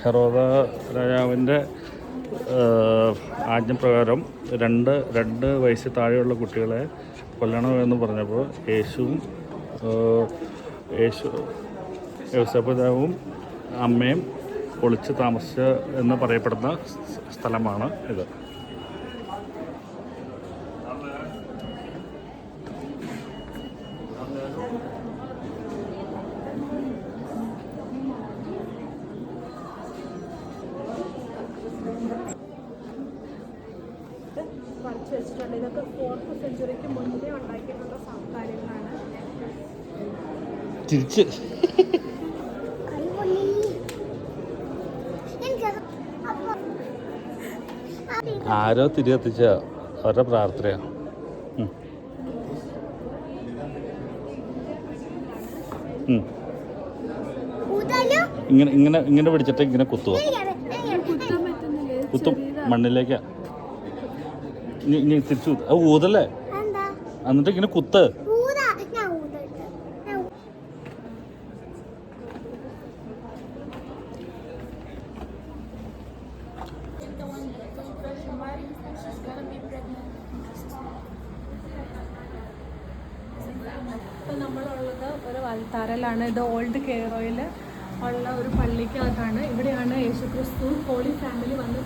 ഹെറോദ രാജാവിൻ്റെ ആജ്ഞപ്രകാരം രണ്ട് വയസ്സിൽ താഴെയുള്ള കുട്ടികളെ കൊല്ലണമെന്ന് പറഞ്ഞപ്പോൾ യോസേപ്പിതാവും അമ്മയും ഒളിച്ച് താമസിച്ച എന്ന് പറയപ്പെടുന്ന സ്ഥലമാണ് ഇത്. വരച്ച് വെച്ചിട്ടുണ്ട്. ഇതൊക്കെ 4th സെഞ്ച്വറിക്ക് മുന്നേ ഉണ്ടാക്കിയിട്ടുള്ള കാര്യങ്ങളാണ്. തിരിച്ച് ആരോ തിരി കത്തിച്ച അവരുടെ പ്രാർത്ഥനയാണ്. ഇങ്ങനെ ഇങ്ങനെ ഇങ്ങനെ പിടിച്ചിട്ട് ഇങ്ങനെ കുത്തുക, കുത്തും മണ്ണിലേക്കാ. ഇനി തിരിച്ചു ഊതല്ലേ, എന്നിട്ട് ഇങ്ങനെ കുത്ത്. ഇപ്പം നമ്മളുള്ളത് ഒരു അൽത്താരയിലാണ്. ഇത് ഓൾഡ് കെയ്റോയിൽ ഉള്ള ഒരു പള്ളിക്കകത്താണ്. ഇവിടെയാണ് യേശുക്രിസ്തു ഹോളി ഫാമിലി വന്ന്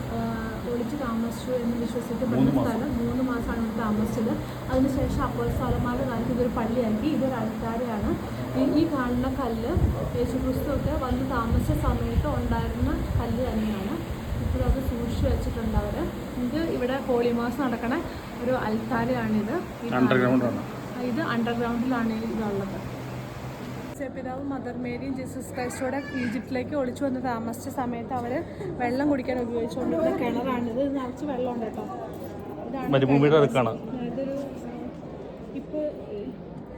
ഒളിച്ച് താമസിച്ചു എന്ന് വിശ്വസിക്കപ്പെടുന്ന സ്ഥലം. 3 മാസമാണ് ഇവിടെ താമസിച്ചത്. അതിനുശേഷം അപ്പോസ്തലന്മാരുടെ കാലത്ത് ഇതൊരു പള്ളിയാക്കി. ഇതൊരു അൽത്താരയാണ്. ഈ കാണുന്ന കല്ല് യേശുക്രിസ്തു ഒക്കെ വന്ന് താമസിച്ച സമയത്ത് ഉണ്ടായിരുന്ന കല്ല് തന്നെയാണ്. ഇപ്പോഴും അത് സൂക്ഷിച്ചു വെച്ചിട്ടുണ്ട് അവർ. ഇത് ഇവിടെ ഹോളി മാസം നടക്കണ ഒരു അൽത്താരയാണിത്. ഇത് അണ്ടർഗ്രൗണ്ടിലാണ് ഇതുള്ളത്. പിതാവും മദർ മേരിയും ജീസസ് ക്രൈസ്റ്റോടെ ഈജിപ്തിലേക്ക് ഒളിച്ചു വന്ന് താമസിച്ച സമയത്ത് അവർ വെള്ളം കുടിക്കാൻ ഉപയോഗിച്ചുകൊണ്ടിരുന്ന കിണറാണിത്. നിറച്ച് വെള്ളമുണ്ട് കേട്ടോ. ഇതാണ് ഇതൊരു ഇപ്പോൾ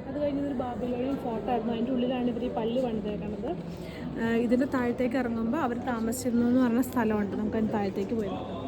അത് കഴിഞ്ഞതൊരു ബാബിലോണിയൻ ഫോർട്ട് ആയിരുന്നു. അതിൻ്റെ ഉള്ളിലാണ് ഇവർ ഈ പള്ളി പണിതേക്കണത്. ഇതിൻ്റെ താഴത്തേക്ക് ഇറങ്ങുമ്പോൾ അവർ താമസിച്ചിരുന്നു എന്ന് പറഞ്ഞ സ്ഥലമുണ്ട്. നമുക്കതിന് താഴത്തേക്ക് പോയി നോക്കാം.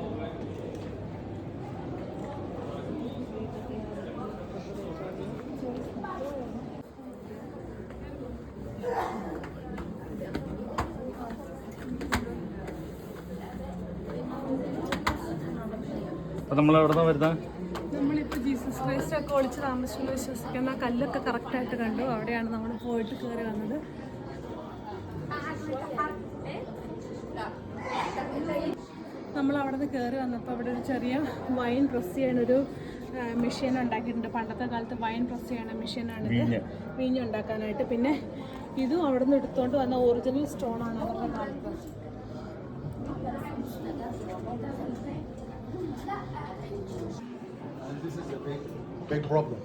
നമ്മളിപ്പോൾ ജീസസ് ക്രൈസ്റ്റ് ഒക്കെ ഒളിച്ച് താമസിച്ചെന്ന് വിശ്വസിക്കുന്ന കല്ലൊക്കെ കറക്റ്റായിട്ട് കണ്ടു. അവിടെയാണ് നമ്മൾ പോയിട്ട് കയറി വന്നത്. നമ്മൾ അവിടെ നിന്ന് കയറി വന്നപ്പോൾ അവിടെ ഒരു ചെറിയ വൈൻ പ്രസ് ചെയ്യാനൊരു മെഷീൻ ഉണ്ടാക്കിയിട്ടുണ്ട്. പണ്ടത്തെ കാലത്ത് വൈൻ പ്രസ് ചെയ്യണ മെഷീനാണിത്, വീഞ്ഞ് ഉണ്ടാക്കാനായിട്ട്. പിന്നെ ഇതും അവിടെ നിന്ന് എടുത്തുകൊണ്ട് വന്ന ഒറിജിനൽ സ്റ്റോണാണ് അവരുടെ കാലത്ത്. This is a big problem.